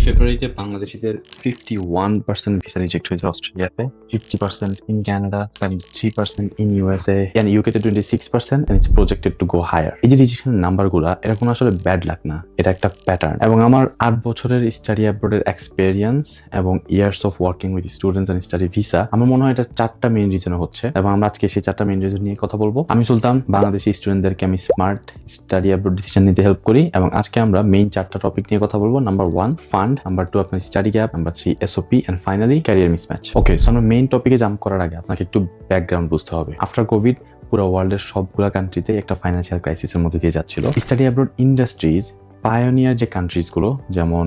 এই ফেব্রুয়ারিতে বাংলাদেশিদের 51% ভিসা রিজেক্ট হয়েছে অস্ট্রেলিয়াতে, 50% in Canada, 3% in USA, and ইউকেতে 26%, and it's projected to go higher. এই যে রিজেকশন নাম্বারগুলা, এটা কোনো আসলে ব্যাড লাক না, এটা একটা প্যাটার্ন। এবং আমার 8 বছরের স্টাডি অ্যাব্রোডের এক্সপেরিয়েন্স এবং years of working with students and study visa, আমার মনে হয় এটা 4টা মেইন রিজনে হচ্ছে, এবং আমরা আজকে সেই 4টা মেইন রিজন নিয়ে কথা বলবো। আমি সুলতান, বাংলাদেশি স্টুডেন্টদেরকে আমি স্মার্ট স্টাডি অ্যাব্রোড ডিসিশন নিতে হেল্প করি, এবং আজকে আমরা মেইন 4টা টপিক নিয়ে কথা বলবো। নাম্বার 1 ফান্ড, নাম্বার 2 আপনার study gap, number 3 SOP, and finally career mismatch. Okay, so আমরা মেইন টপিকে জাম্প করার আগে আপনাকে একটু ব্যাকগ্রাউন্ড বুঝতে হবে। আফটার কোভিড পুরো ওয়ার্ল্ডের সবগুলা কান্ট্রিতে একটা ফাইন্যান্সিয়াল ক্রাইসিসের মধ্যে দিয়ে যাচ্ছিল। স্টাডি অ্যাব্রোড ইন্ডাস্ট্রিজ পায়োনিয়ার যে কান্ট্রিজগুলো, যেমন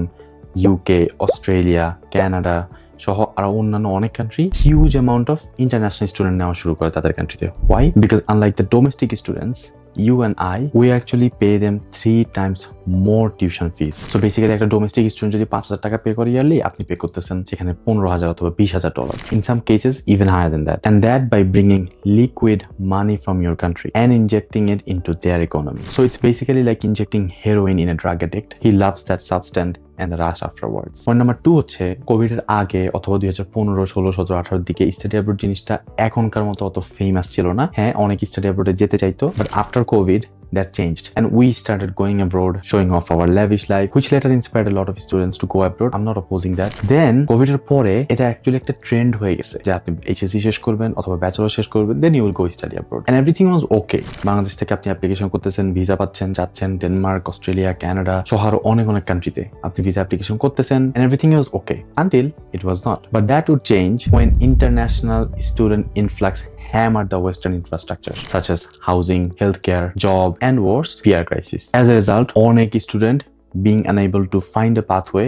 ইউকে, অস্ট্রেলিয়া, কানাডা সহ আরো অন্যান্য অনেক country huge amount of international student নেওয়া শুরু করে তাদের কান্ট্রিতে। Why? Because unlike the domestic students, you and we actually pay them 3 times more tuition fees. So basically একটা ডোমেস্টিক স্টুডেন্ট যদি 5,000 টাকা পে করে ইয়ারলি, আপনি পে করতেছেন সেখানে $15,000 অথবা $20,000, in some cases even higher than that, and that by bringing liquid money from your country and injecting it into their economy. So it's basically like injecting heroin in a drug addict. He loves that substance and the rush afterwards. Point number 2 হচ্ছে Covid এর আগে অথবা 2015, 16, 17, 18 দিকে study abroad জিনিসটা এখনকার মতো অত famous ছিল না। হ্যাঁ, অনেক স্টাডি অ্যাব্রোডে যেতে চাইতো, but after Covid that changed, and we started going abroad, showing off our lavish life, which later inspired a lot of students to go abroad. I'm not opposing that. Then covid এর পরে এটা actually একটা trend হয়ে গেছে যে আপনি HSC শেষ করবেন অথবা ব্যাচেলর শেষ করবেন, then you will go study abroad, and everything was okay. Bangladesh থেকে আপনি অ্যাপ্লিকেশন করতেছেন, ভিসা পাচ্ছেন, যাচ্ছেন ডেনমার্ক, অস্ট্রেলিয়া, কানাডা সহ আরো অনেক কান্ট্রিতে আপনি ভিসা অ্যাপ্লিকেশন করতেছেন, and everything was okay until it was not. But that would change when international student influx hammered the Western infrastructure, such as housing, healthcare, job, and worse, PR crisis. As a result, অনেক student being unable to find a pathway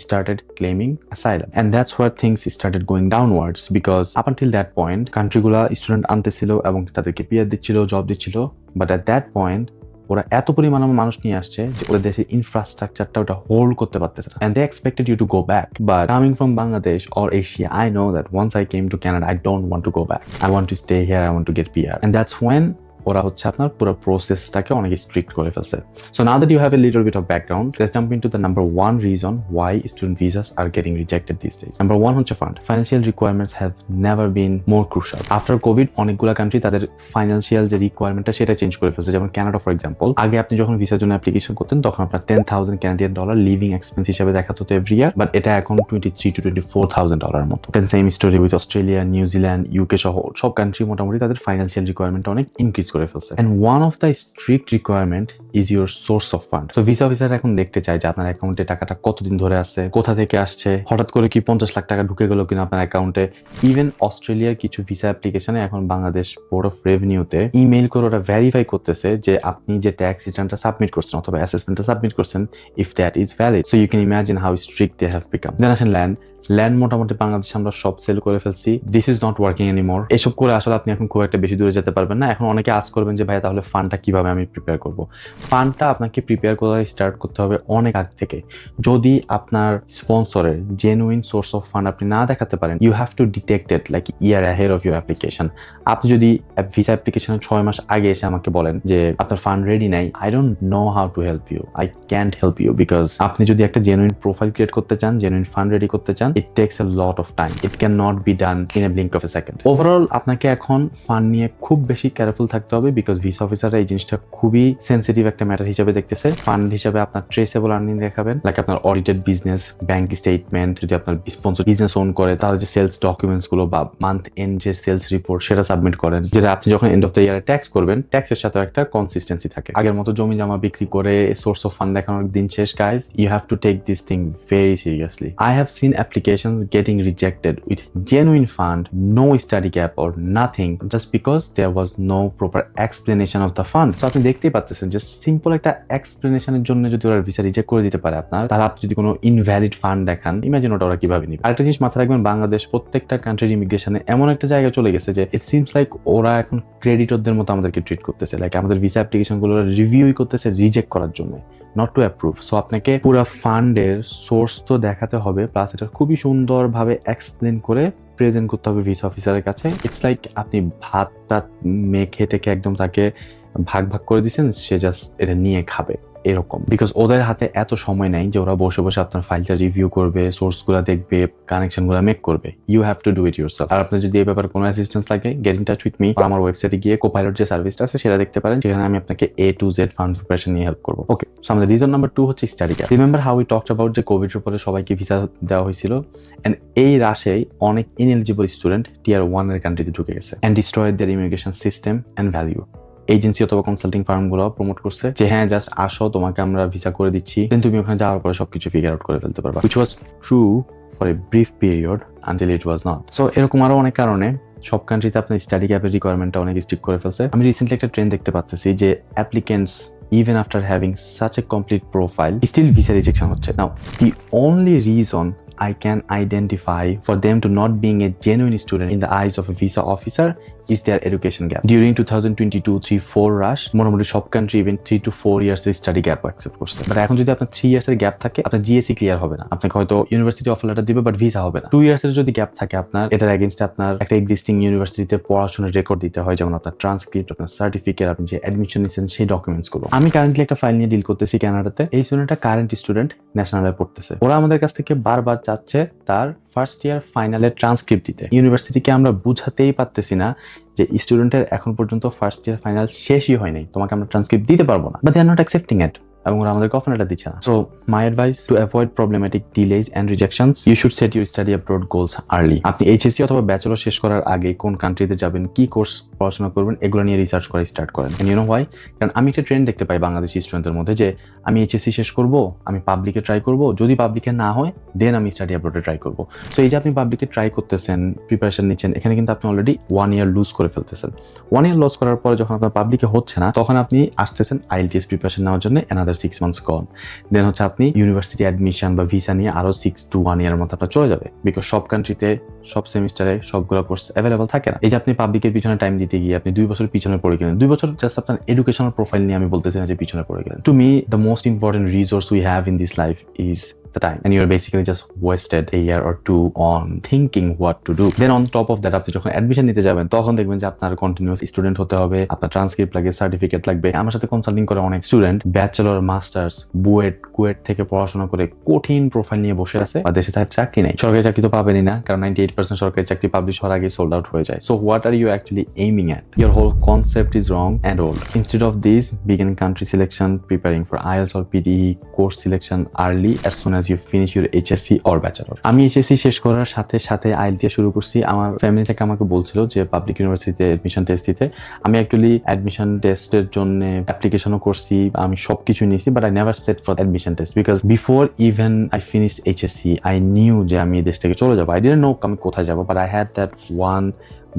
started claiming asylum, and that's where things started going downwards, because up until that point কান্ট্রিগুলা student আনতেছিল এবং তাদেরকে PR দিচ্ছিল, job দিচ্ছিল, but at that point ওরা এত পরিমাণ মানুষ নিয়ে আসছে যে ওদের দেশের ইনফ্রাস্ট্রাকচারটা ওটা হোল্ড করতে পারতেছে না, and they expected you to go back. But coming from Bangladesh or Asia, I know that once I came to Canada, I don't want to go back. I want to stay here, I want to get PR, and that's when ওরা হচ্ছে আপনার পুরো প্রসেসটাকে অনেক strict করে ফেলছে। So now that you have a little bit of background, let's jump into the number 1 reason why student visas are getting rejected these days. Number 1 হচ্ছে fund. Financial requirements have never been more crucial. After COVID, অনেকগুলা country তাদের financial যে রিকোয়ারমেন্টটা সেটা change করে ফেলছে। যেমন Canada for example, আগে আপনি যখন ভিসার জন্য অ্যাপ্লিকেশন করতেন তখন আপনার $10,000 কানাডিয়ান ডলার লিভিং এক্সপেন্স হিসেবে দেখাতো হতো এভরি ইয়ার, বাট এটা এখন $23,000 to $24,000 মতো। দেন same story with Australia, New Zealand, UK সহ সব কান্ট্রি মোটামুটি তাদের ফাইন্যান্সিয়াল রিকোয়ারমেন্টটা অনেক ইনক্রিজ করে ফেলছে। And one of the strict requirement is your source of fund. So visa officer এখন দেখতে চায় যে আপনার অ্যাকাউন্টে টাকাটা কতদিন ধরে আছে, কোথা থেকে আসছে, হঠাৎ করে কি 50 লাখ টাকা ঢুকে গেল কিনা আপনার অ্যাকাউন্টে। ইভেন অস্ট্রেলিয়ার কিছু ভিসা অ্যাপ্লিকেশনে এখন বাংলাদেশ বোর্ড অফ রেভিনিউতে ইমেইল করে ওরা ভেরিফাই করতেছে যে আপনি যে ট্যাক্স রিটার্নটা সাবমিট করছেন অথবা অ্যাসেসমেন্টটা সাবমিট করছেন, if that is valid. So you can imagine how strict they have become. Then আসেন ল্যান্ড মোটামুটি বাংলাদেশে আমরা সব সেল করে ফেলছি। This is not working anymore. এসব করে আসলে আপনি এখন খুব একটা বেশি দূরে যেতে পারবেন না। এখন অনেকে আস্ক করবেন যে ভাই তাহলে ফান্ডটা কিভাবে আমি প্রিপেয়ার করব। ফান্ডটা আপনাকে প্রিপেয়ার করা স্টার্ট করতে হবে অনেক আগ থেকে। যদি আপনার স্পন্সরের জেনুইন সোর্স অফ ফান্ড আপনি না দেখাতে পারেন, you have to detect it like year ahead of your application. আপনি যদি ভিসা অ্যাপ্লিকেশনের 6 মাস আগে এসে আমাকে বলেন যে আপনার ফান্ড রেডি নাই, I don't know how to help you, I can't help you, because আপনি যদি একটা জেনুইন প্রোফাইল ক্রিয়েট করতে চান, জেনুইন ফান্ড রেডি করতে চান, it takes a lot of time. It cannot be done in a blink of a second. Overall, আপনাকে এখন fund নিয়ে খুব বেশি কেয়ারফুল থাকতে হবে, বিকজ ভিসা অফিসাররা এই জিনিসটা খুবই সেন্সিটিভ একটা ম্যাটার হিসেবে দেখতেছে। ফান্ড হিসেবে আপনার ট্রেসেবল আর্নিং দেখাবেন, লাইক আপনার অডিটেড বিজনেস, ব্যাংক স্টেটমেন্ট, যদি আপনার স্পন্সর বিজনেস ওন করে তাহলে যে সেলস ডকুমেন্টস গুলো বা মান্থ এন্ড যে সেলস রিপোর্ট সেটা সাবমিট করেন, যেটা আপনি যখন এন্ড অফ দ্য ইয়ারে ট্যাক্স করবেন, ট্যাক্সের সাথে একটা কনসিস্টেন্সি থাকে। আগের মতো জমি জমা বিক্রি করে সোর্স অফ ফান্ড দেখানোর দিন শেষ guys. You have to take this thing very seriously. I have seen applications getting rejected with genuine fund, no study gap or nothing, just because there was no proper explanation of the fund. So আপনি দেখতেই পাচ্ছেন just simple একটা এক্সপ্লেনেশনের জন্য যদি ওরা visa reject করে দিতে পারে আপনার, তাহলে আপনি যদি কোনো ইনভ্যালিড ফান্ড দেখান, ইমাজিন ওটা ওরা কিভাবে নিবে। আরেকটা জিনিস মাথায় রাখবেন, বাংলাদেশ প্রত্যেকটা কান্ট্রির ইমিগ্রেশনে এমন একটা জায়গায় চলে গেছে যে ইট সিমস লাইক ওরা এখন ক্রেডিটরদের মতো আমাদেরকে ট্রিট করতেছে, লাইক আমাদের ভিসা অ্যাপ্লিকেশন গুলো রিভিউই করতেছে রিজেক্ট করার জন্য, নট টু অ্যাপ্রুভ। সো আপনাকে পুরো ফান্ডের সোর্স তো দেখাতে হবে, প্লাস এটা খুবই সুন্দরভাবে এক্সপ্লেন করে প্রেজেন্ট করতে হবে ভিসা অফিসারের কাছে। ইটস লাইক আপনি ভাতটা মেখে টেকে একদম তাকে ভাগ ভাগ করে দিচ্ছেন, সে জাস্ট এটা নিয়ে খাবে। এরকম, বিকজ ওদের হাতে এত সময় নাই যে ওরা বসে বসে আপনার ফাইলটা রিভিউ করবে, সোর্সগুলো দেখবে, কানেকশনগুলো মেক করবে। You have to do it yourself. আর আপনার যদি এই ব্যাপারে কোনো অ্যাসিস্ট্যান্স লাগে, get in touch with me. আমার ওয়েবসাইটে গিয়ে কোপাইলট যে সার্ভিসটা আছে সেটা দেখতে পারেন, যেখানে আমি আপনাকে A to Z fund preparation নিয়ে হেল্প করবো। ওকে, সো আমাদের রিজন নাম্বার 2 হচ্ছে study gap. Remember how we talked about যে কোভিড এর পরে সবাইকে ভিসা দেওয়া হয়েছিল, এন্ড এই রাশেই অনেক ইনএলিজিবল স্টুডেন্ট টিয়ার 1 এর কান্ট্রিতে ঢুকে গেছে and destroyed their immigration system and value. Agency অথবা কনসাল্টিং ফার্মগুলো প্রমোট করছে যে হ্যাঁ জাস্ট আসো, তোমাকে আমরা ভিসা করে দিচ্ছি, দেন তুমি ওখানে যাওয়ার পরে সবকিছু ফিগার আউট করে ফেলতে পারবা, which was true for a brief period until it was not. So এরকম আরো অনেক কারণে সব কান্ট্রিতে আপনার স্টাডি গ্যাপের রিকোয়ারমেন্টটা অনেক স্ট্রিক্ট করে ফেলছে। আমি রিসেন্টলি একটা ট্রেন্ড দেখতে পাচ্ছি যে applicants even after having such a complete profile still visa rejection হচ্ছে। Now the only reason I can identify for them to not being a genuine student in the eyes of a visa officer is their education gap. During 2022-3-4 rush, মোটামুটি সব country even 3 to 4 years এর study gap accept করছে। But এখন যদি আপনার 3 years এর gap থাকে, আপনার জিএসসি ক্লিয়ার হবে না, আপনাকে হয়তো ইউনিভার্সিটি অফার লেটার দিবে বাট ভিসা হবে না। 2 years এর যদি গ্যাপ থাকে আপনার, এটার এগেইনস্টে আপনার একটা এক্সিস্টিং ইউনিভার্সিটিতে পড়াশোনার রেকর্ড দিতে হয়, যেমন আপনার ট্রান্সক্রিপ্ট, আপনার সার্টিফিকেট, আপনি যে অ্যাডমিশন নিছেন সেই ডকুমেন্টসগুলো। আমি কারেন্টলি একটা ফাইল নিয়ে ডিল করতেছি কানাডাতে। এই স্টুডেন্টটা কারেন্ট স্টুডেন্ট, ন্যাশনালে পড়তেছে। ওরা আমাদের কাছ থেকে বারবার চাচ্ছে তার ফার্স্ট ইয়ার ফাইনালের ট্রান্সক্রিপ্ট দিতে। ইউনিভার্সিটিকে আমরা বুঝাতেই পারতেছি না যে স্টুডেন্টের এখন পর্যন্ত ফার্স্ট ইয়ার ফাইনাল শেষই হয় নাই, তোমাকে আমরা ট্রান্সক্রিপ্ট দিতে পারবো না, but they are not accepting it, এবং ওরা আমাদেরকে অফার লেটার দিচ্ছে না। So my advice to avoid problematic delays and rejections, you should set your study abroad goals early. আপনি এইচএসসি অথবা ব্যাচেলর শেষ করার আগে কোন কান্ট্রিতে যাবেন, কি কোর্স পড়াশোনা করবেন, এগুলো নিয়ে রিসার্চ করা স্টার্ট করেন। And you know why? কারণ আমি একটা ট্রেন্ড দেখতে পাই বাংলাদেশি স্টুডেন্টদের মধ্যে যে আমি এইচএসসি শেষ করব, আমি পাবলিকে ট্রাই করব, যদি পাবলিকে না হয় দেন আমি স্টাডি অ্যাব্রডে ট্রাই করব। সো এই যে আপনি পাবলিকে ট্রাই করতেছেন, প্রিপারেশন নিচ্ছেন, এখানে কিন্তু আপনি অলরেডি 1 year লুজ করে ফেলতেছেন। 1 year লস করার পরে যখন আপনার পাবলিকে হচ্ছে না, তখন আপনি আসতেছেন IELTS প্রিপারেশন নেওয়ার জন্য, another 6 months গন। দেন হচ্ছে আপনি ইউনিভার্সিটি অ্যাডমিশন বা ভিসা নিয়ে আরো 6 to 1 year মতো আপনার চলে যাবে, বিকজ সব কান্ট্রিতে সব সেমিস্টারে সবগুলো কোর্স অ্যাভেলেবল থাকে না। এই যে আপনি পাবলিকের পিছনে টাইম দিতে গিয়ে আপনি 2 বছর পিছনে পড়ে গেলেন। 2 বছর জাস্ট আপনার এডুকেশনাল প্রোফাইল নিয়ে আমি বলতেছি না যে পিছনে পড়ে গেলেন। To me the most important resource we have in this life is the time, and you're basically just wasted a year or 2 on thinking what to do. Then on top of that, আপনি যখন admission নিতে যাবেন তখন দেখবেন যে আপনার continuous student হতে হবে, আপনার ট্রান্সক্রিপ্ট লাগে, সার্টিফিকেট লাগবে। আমার সাথে কনসাল্টিং করে অনেক student bachelor, masters, BUET, KUET থেকে পড়াশোনা করে কঠিন প্রোফাইল নিয়ে বসে আছে, আর দেশে তার চাকরি নেই। সরকারি চাকরি তো পাবেনই না, কারণ 98% সরকারি চাকরি পাবলিশ হওয়ার আগে সোল্ড আউট হয়ে যায়। So what are you actually aiming at? Your whole concept is wrong and old. Instead of this, begin country selection, preparing for IELTS or PTE, course selection early as soon as you finish your HSC or bachelor. আমি HSC শেষ করার সাথে সাথে IELTS শুরু করছি। আমার family থেকে আমাকে বলছিল যে পাবলিক ইউনিভার্সিটিতে অ্যাডমিশন টেস্ট দিতে। আমি অ্যাকচুয়ালি অ্যাডমিশন টেস্টের জন্য অ্যাপ্লিকেশনও করছি, আমি সবকিছু নিয়েছি, but I never set for admission test because before even I finished HSC I knew যে আমি এই দেশ থেকে চলে যাবো। আই ডিডন্ট নো আমি কোথায় যাবো, but I had that one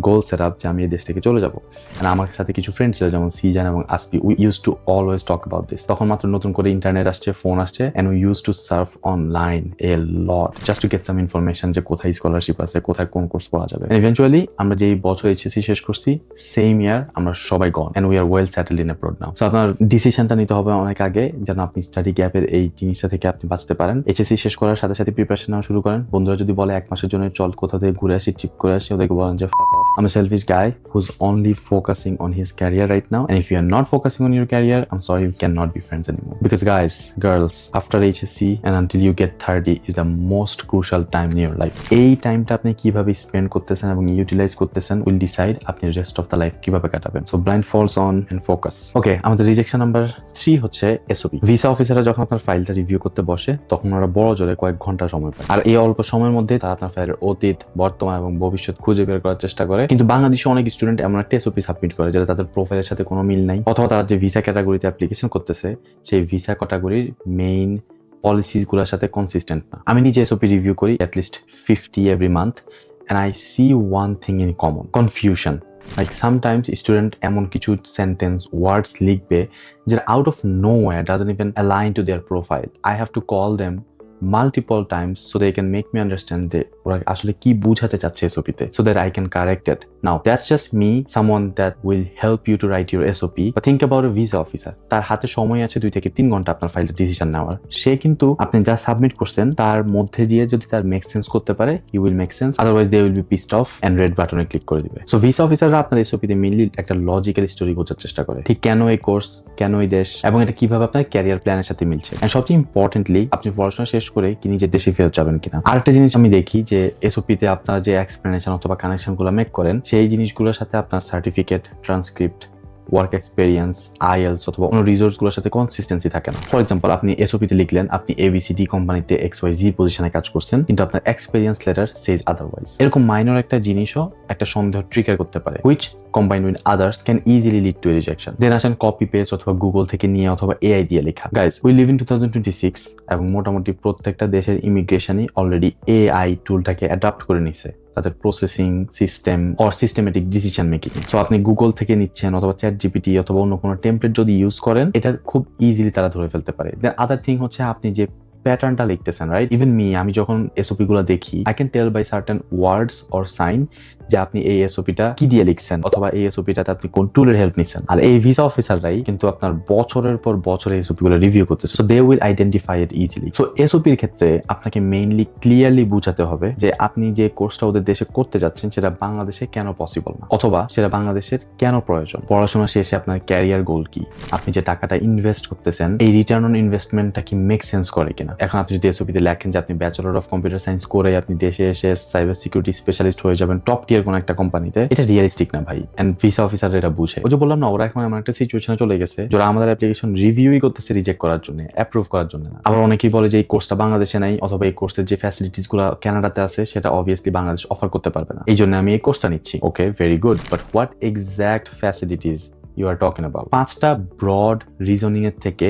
goal set up যে আমি এই দেশ থেকে চলে যাবো। আর আমার সাথে কিছু ফ্রেন্ড ছিল যেমন সিজান এবং আসপি, we use to always talk about this. তখন মাত্র নতুন করে ইন্টারনেট আসছে, ফোন আসছে, and we use to surf online a lot just to get some information যে কোথায় স্কলারশিপ আছে, কোথায় কোন কোর্স পড়া যাবে। ইভেন্চুয়ালি আমরা যেই বছর এইচএসসি শেষ করছি সেম ইয়ার আমরা সবাই গন and we are well settled in abroad now. So আপনার ডিসিশনটা নিতে হবে অনেক আগে যেন আপনি স্টাডি গ্যাপের এই জিনিসটা থেকে আপনি বাঁচতে পারেন। এইচএসসি শেষ করার সাথে সাথে প্রিপারেশন নেওয়া শুরু করেন। বন্ধুরা যদি বলে 1 মাসের জন্য চল কোথাও থেকে ঘুরে আসি, ট্রিপ করে আসি, ওদেরকে বলেন যে fuck off. I'm a selfish guy who's only focusing on his career right now, and if you are not focusing on your career, I'm sorry, we cannot be friends anymore. Because guys, girls, after HSC and until you get 30 is the most crucial time in your life. এই টাইমটা আপনি কিভাবে spend করতেছেন এবং utilise করতেছেন will decide আপনি rest of the life কিভাবে কাটাবেন। So blindfolds on and focus. Okay, আমাদের রিজেকশন নাম্বার 3 হচ্ছে এসওপি। ভিসা অফিসাররা যখন আপনার ফাইলটা রিভিউ করতে বসে তখন ওরা বড় জোরে কয়েক ঘন্টা সময় পায়, আর এই অল্প সময়ের মধ্যে তারা আপনার ফাইলের অতীত, বর্তমান এবং ভবিষ্যৎ খুঁজে বের করার চেষ্টা করে। কিন্তু বাংলাদেশে অনেক স্টুডেন্ট এমন একটা এসওপি সাবমিট করে যেটা তাদের প্রোফাইলের সাথে কোনো মিল নাই, অথবা তারা যে ভিসা ক্যাটাগরিতে অ্যাপ্লিকেশন করতেছে সেই ভিসা ক্যাটাগরির মেইন পলিসিসগুলোর সাথে কনসিস্টেন্ট না। আমি নিজে এসওপি রিভিউ করি at least 50 every month, and I see one thing in common: confusion. Like sometimes student এমন কিছু সেন্টেন্স, ওয়ার্ডস লিখবে যেটা out of nowhere doesn't even align to their profile. I have to call them multiple times so they can make me understand যে ওরা আসলে কি বুঝাতে চাচ্ছে এসওপিতে, so that I can correct it. Now that's just me, someone that will help you to write your SOP. But think about a visa officer. তার হাতে সময় আছে 2 থেকে 3 ঘন্টা আপনার ফাইলটা ডিসিশন নেওয়ার। সে কিন্তু আপনি যা সাবমিট করছেন তার মধ্যে দিয়ে যদি তার মেক সেন্স করতে পারে, you will make sense, otherwise they will be pissed off and red বাটনে ক্লিক করে দিবে। সো ভিসা অফিসাররা আপনার এসওপিতে মেইনলি একটা লজিক্যাল স্টোরি বোঝার চেষ্টা করে, ঠিক কেন এই কোর্স, কেন এই দেশ, এবং এটা কিভাবে আপনার ক্যারিয়ার প্ল্যানের সাথে মিলছে। এন্ড সবচেয়ে ইম্পর্টেন্টলি আপনি পড়াশোনা শেষ করে কি নিজের দেশে ফেরত যাবেন কিনা। আরেকটা জিনিস আমি দেখি যে এসওপিতে আপনারা যে এক্সপ্লেনেশন অথবা কানেকশন গুলো মেক করেন সেই জিনিসগুলোর সাথে আপনার certificate, transcript, work experience, IELTS অথবা অন্য রিসোর্সগুলোর সাথে কনসিস্টেন্সি থাকে না। ফর এক্সাম্পল, আপনি এসওপিতে লিখলেন আপনি এবিসিডি কোম্পানিতে XYZ পজিশনে কাজ করছেন, কিন্তু আপনার এক্সপেরিয়েন্স লেটার সেজ আদারওয়াইজ। এরকম মাইনর একটা জিনিসও একটা সন্দেহ ট্রিগার করতে পারে, which combined with others can easily lead to a rejection. দেন আসেন কপি পেস্ট অথবা গুগল থেকে নিয়ে অথবা এআই দিয়ে লেখা। গাইস, উই লিভ ইন 2026 এবং মোটামুটি প্রত্যেকটা দেশের ইমিগ্রেশনই অলরেডি এআই টুলটাকে অ্যাডাপ্ট করে নিছে তাদের processing system or systematic decision making. So আপনি গুগল থেকে নিচ্ছেন অথবা চ্যাট জিপিটি অথবা অন্য কোনো টেমপ্লেট যদি ইউজ করেন, এটা খুব ইজিলি তারা ধরে ফেলতে পারে। দেন আদার থিং হচ্ছে আপনি যে প্যাটার্নটা লিখতেছেন, রাইট? ইভেন মি, আমি যখন এসওপি গুলো দেখি, I can tell by certain words or sign যে আপনি এই এসওপিটা কি দিয়ে লিখছেন অথবা এই এসওপিটাতে আপনি কোন টুলের হেল্প নিচ্ছেন। আর এই ভিসা অফিসাররাই কিন্তু আপনার বছরের পর বছর এসওপি গুলো রিভিউ করতেছে, so they will identify it easily. সো এসওপির ক্ষেত্রে আপনাকে মেইনলি ক্লিয়ারলি বুঝাতে হবে যে আপনি যে কোর্সটা ওদের দেশে করতে যাচ্ছেন সেটা বাংলাদেশে কেন পসিবল না, অথবা সেটা বাংলাদেশের কেন প্রয়োজন। পড়াশোনা শেষে আপনার ক্যারিয়ার গোল কি, আপনি যে টাকাটা ইনভেস্ট করতেছেন এই রিটার্ন অন ইনভেস্টমেন্টটা কি মেক সেন্স করে কিনা। এখন আপনি যদি এসওপিতে লেখেন যে আপনি ব্যাচেলর অফ কম্পিউটার সায়েন্স করে আপনি দেশে এসে সাইবার সিকিউরিটি স্পেশালিস্ট হয়ে যাবেন টপ টিয়ার কোন একটা কোম্পানিতে, এটা রিয়েলিস্টিক না ভাই। এন্ড ভিসা অফিসার এটা বুঝে। ওই যে বললাম না, ওরা এখন এমন একটা সিচুয়েশনে চলে গেছে যারা আমাদের অ্যাপ্লিকেশন রিভিউই করতেছে রিজেক্ট করার জন্য, অ্যাপ্রুভ করার জন্য না। আবার অনেকেই বলে যে এই কোর্সটা বাংলাদেশে নাই অথবা এই কোর্সের যে ফ্যাসিলিটিস গুলো কানাডাতে আছে সেটা অবভিয়াসলি বাংলাদেশ অফার করতে পারবে না, এই জন্য আমি এই কোর্সটা নিচ্ছি। Okay, very good, but what exact facilities you are talking about? 5টা ব্রড রিজনিং এর থেকে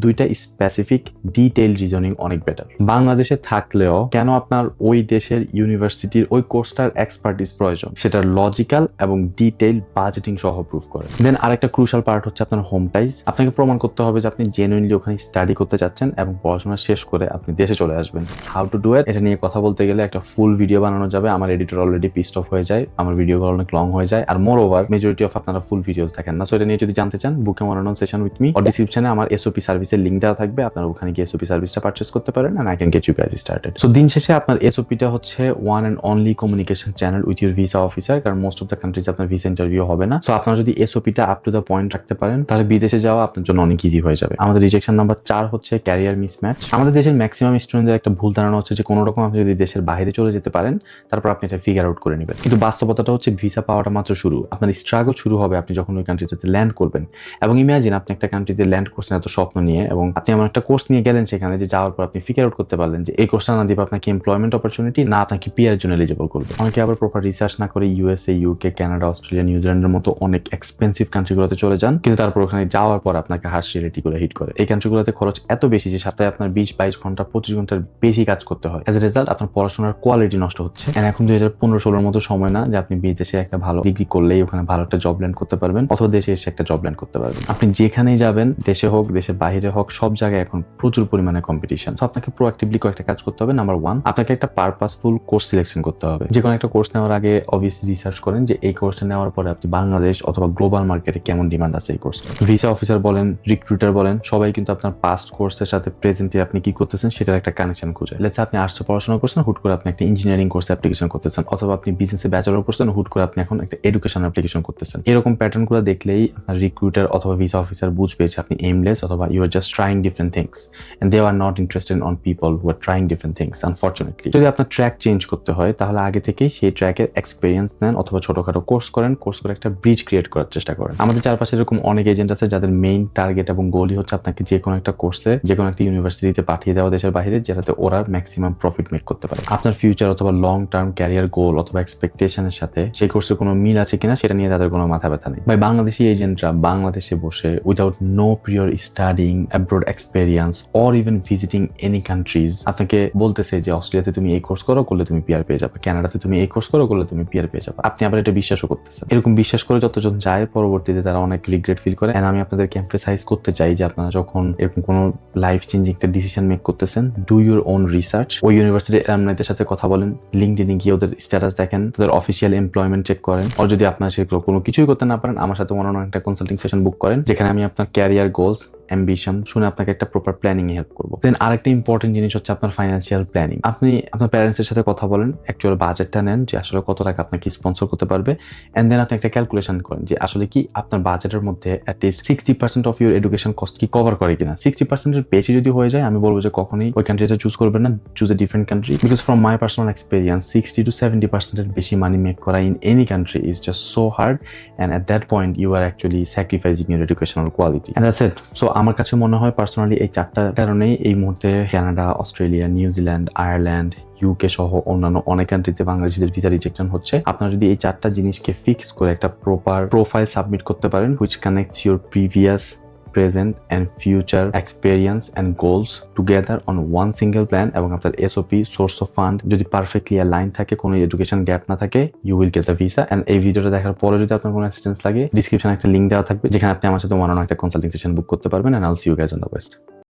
2টা স্পেসিফিক ডিটেইল রিজনিং অনেক বেটার। বাংলাদেশে থাকলেও কেন আপনার ওই দেশের ইউনিভার্সিটির ওই কোর্সটার এক্সপার্টিস প্রয়োজন সেটার লজিক্যাল এবং ডিটেইল বাজেটিং সহ প্রুফ করে। দেন আরেকটা ক্রুশাল পার্ট হচ্ছে আপনার হোম টাইজ। আপনাকে প্রমাণ করতে হবে যে আপনি জেনুইনলি ওখানে স্টাডি করতে যাচ্ছেন এবং পড়াশোনা শেষ করে আপনি দেশে চলে আসবেন। হাউ টু ডু ইট, এটা নিয়ে কথা বলতে গেলে একটা ফুল ভিডিও বানানো যাবে। আমার এডিটর অলরেডি পিসড অফ হয়ে যায়, আমার ভিডিওগুলো অনেক লং হয়ে যায়, আর মোর ওভার মেজরিটি অফ আপনারা ফুল ভিডিওস দেখেন না। সো এটা নিয়ে যদি জানতে চান, বুক এ ওয়ান-অন সেশন উইথ মি, ডিসক্রিপশনে আমার এসওপি সার্ভিসের লিংক দেওয়া থাকবে, আপনারা ওখানে গিয়ে এসওপি সার্ভিসটা পারচেজ করতে পারেন and I can get you guys started. So দিন শেষে আপনার এসওপিটা হচ্ছে one and only communication channel with your visa officer, কারণ মোস্ট অফ দ্য কান্ট্রিজ আপনার ভিসা ইন্টারভিউ হবে না। সো আপনারা যদি এসওপিটা আপ টু দ্য পয়েন্ট রাখতে পারেন তাহলে বিদেশে যাওয়া আপনার জন্য অনেক ইজি হয়ে যাবে। আমাদের রিজেকশন নাম্বার 4 হচ্ছে ক্যারিয়ার মিসম্যাচ। আমাদের দেশের ম্যাক্সিমাম স্টুডেন্টদের একটা ভুল ধারণা হচ্ছে যে কোনো রকম আপনি যদি দেশের বাইরে চলে যেতে পারেন তারপর আপনি এটা ফিগার আউট করে নেবেন, কিন্তু বাস্তবতাটা হচ্ছে ভিসা পাওয়াটা মাত্র শুরু। আপনার স্ট্রাগল শুরু হবে আপনি যখন ওই কান্ট্রিতে ল্যান্ড করবেন। এবং ইমাজিন আপনি একটা কান্ট্রিতে ল্যান্ড করছেন এত স্বপ্ন নিয়ে, এবং আপনি এমন একটা কোর্স নিয়ে গেলেন সেখানে যে যাওয়ার পর আপনি ফিগার আউট করতে পারলেন যে এই কোর্সটা না দিবে আপনাকে এমপ্লয়মেন্ট অপরচুনিটি, না আপনাকে পিআর এর জন্য এলিজিবল করবে। অনেকে আবার প্রপার রিসার্চ না করে ইউএসএ, ইউকে, কানাডা, অস্ট্রেলিয়া, নিউজিল্যান্ডের মতো অনেক এক্সপেন্সিভ কান্ট্রিগুলোতে চলে যান, কিন্তু তারপর ওখানে যাওয়ার পর আপনাকে হার্শ রিয়েলিটি করে হিট করে। এই কান্ট্রিগুলোতে খরচ এত বেশি যে সপ্তাহে আপনার 20-22 ঘন্টা 25 ঘন্টার বেশি কাজ করতে হয়। এজ এ রেজাল্ট আপনার পড়াশোনার কোয়ালিটি নষ্ট হচ্ছে। এখন 2015-16 মতো সময় না যে আপনি বিদেশে একটা ভালো ডিগ্রি করলেই ওখানে ভালো একটা জব ল্যান্ড করতে পারবেন অথবা দেশে এসে একটা জব ল্যান্ড করতে পারবেন। আপনি যেখানেই যাবেন, দেশে হোক দেশের বাইরে হোক, সব জায়গায় এখন প্রচুর পরিমাণে কম্পিটিশন। তো আপনাকে প্রোঅ্যাক্টিভলি কয়েকটা কাজ করতে হবে। নাম্বার 1, আপনাকে একটা পারপাসফুল কোর্স সিলেকশন করতে হবে। যে কোনো একটা কোর্স নেওয়ার আগে অবভিয়াসলি রিসার্চ করেন যে এই কোর্সটা নেওয়ার পরে আপনি বাংলাদেশ অথবা গ্লোবাল মার্কেটে কেমন ডিমান্ড আছে এই কোর্সটা। ভিসা অফিসার বলেন, রিক্রুটার বলেন, সবাই কিন্তু আপনার পাস্ট কোর্সের সাথে প্রেজেন্টলি আপনি কি করতেছেন সেটার একটা কানেকশন খুঁজে। লেটস আপনি আর্টসে পড়াশোনা করছেন, হুট করে আপনি একটা ইঞ্জিনিয়ারিং কোর্সে অ্যাপ্লিকেশন করতেছেন, অথবা আপনি বিজনেসে ব্যাচেলর করছেন, হুট করে আপনি এখন একটা এডুকেশন অ্যাপ্লিকেশন করতেছেন। এরকম প্যাটার্নগুলো দেখলেই আপনার রিক্রুটার অথবা ভিসা অফিসার বুঝবে যে আপনি এইমলেস অথবা you are just trying different things and they are not interested on people who are trying different things. Unfortunately যদি আপনার ট্র্যাক চেঞ্জ করতে হয় তাহলে আগে থেকেই সেই ট্র্যাকের এক্সপিরিয়েন্স নেন অথবা ছোটখাটো কোর্স করেন, কোর্স করে একটা ব্রিজ ক্রিয়েট করার চেষ্টা করেন। আমাদের চারপাশে এরকম অনেক এজেন্ট আছে যাদের মেইন টার্গেট এবং গোলই হচ্ছে আপনাকে যে কোনো একটা কোর্সে যে কোনো একটা ইউনিভার্সিটিতে পাঠিয়ে দেওয়া দেশের বাইরে, যেটাতে ওরা ম্যাক্সিমাম প্রফিট মেক করতে পারে। আপনার ফিউচার অথবা লং টার্ম ক্যারিয়ার গোল অথবা এক্সপেকটেশনের সাথে সেই কোর্সের কোনো মিল আছে কিনা সেটা নিয়ে তাদের কোনো মাথা ব্যথা নেই। ভাই বাংলাদেশি এজেন্টরা বাংলাদেশে বসে without no prior studying abroad experience or even visiting any countries আপনাকে বলতেছে যে অস্ট্রেলিয়াতে তুমি এই কোর্স করলে তুমি পিআর পেয়ে যাবে, কানাডাতে তুমি এই কোর্স করলে তুমি পিআর পেয়ে যাবে। আপনি আবার এটা বিশ্বাসও করতেছেন। এরকম বিশ্বাস করে যতজন যায় পরবর্তীতে তারা অনেক রিগ্রেট ফিল করে। আমি আপনাদেরকে এমফেসাইজ করতে চাই যে আপনারা যখন এরকম কোনো লাইফ চেঞ্জিং একটা ডিসিশন মেক করতেছেন, ডু ইউর ওন রিসার্চ। ওই ইউনিভার্সিটির অ্যালুমনাইদের সাথে কথা বলেন, লিঙ্কডইনে গিয়ে ওদের স্ট্যাটাস দেখেন, তাদের অফিসিয়াল এমপ্লয়মেন্ট চেক করেন। আর যদি আপনারা সেগুলো কোনো কিছুই করতে না পারেন, আমার সাথে ওয়ান অন একটা কনসাল্টিং সেশন বুক করেন, যেখানে আমি আপনার ক্যারিয়ার গোলস অ্যাম্বিশন শুনে আপনাকে একটা প্রপার প্ল্যানিং এ হেল্প করবো। দেন আরেকটা ইম্পর্টেন্ট জিনিস হচ্ছে আপনার ফাইন্যান্সিয়াল প্ল্যানিং। আপনি আপনার প্যারেন্টসের সাথে কথা বলেন, অ্যাকচুয়াল বাজেটটা নেন যে আসলে কত টাকা আপনাকে স্পন্সর করতে পারবে, এন্ড দেন আপনি একটা ক্যালকুলেশন করেন যে আসলে কি আপনার বাজেটের মধ্যে at least 60% of your education cost কি কভার করে কিনা। 60%-এর বেশি যদি হয়ে যায়, আমি বলবো যে কখনোই ওই কান্ট্রিটা চুজ করবেন না, choose a different country. Because from my personal experience 60 to 70%-এর বেশি মানি মেক করা in any country is just so hard, and at that point you are actually sacrificing your educational quality. And that's it. So আমার কাছে মনে হয় personally এই চারটা কারণেই এই মুহূর্তে Canada, Australia, New Zealand, Ireland, UK সহ অন্যান্য অনেক কান্ট্রিতে বাংলাদেশিদের ভিসা রিজেকশন হচ্ছে। আপনারা যদি এই চারটা জিনিসকে ফিক্স করে একটা প্রপার প্রোফাইল সাবমিট করতে পারেন, which connects your previous, present and future experience and goals together on one single plan, এবং আপনার এসওপি, সোর্স অফ ফান্ড যদি পারফেক্টলি অ্যালাইন থাকে, কোনো এডুকেশন গ্যাপ না থাকে, you will get the visa. And এই ভিডিওটা দেখার পরে যদি আপনার কোনো অ্যাসিস্ট্যান্স লাগে, ডিসক্রিপশনে একটা লিঙ্ক দেওয়া থাকবে, যেখানে আপনি আমার সাথে ওয়ান অন একটা কনসাল্টিং সেশন বুক করতে পারবেন। And I'll see you guys on the West.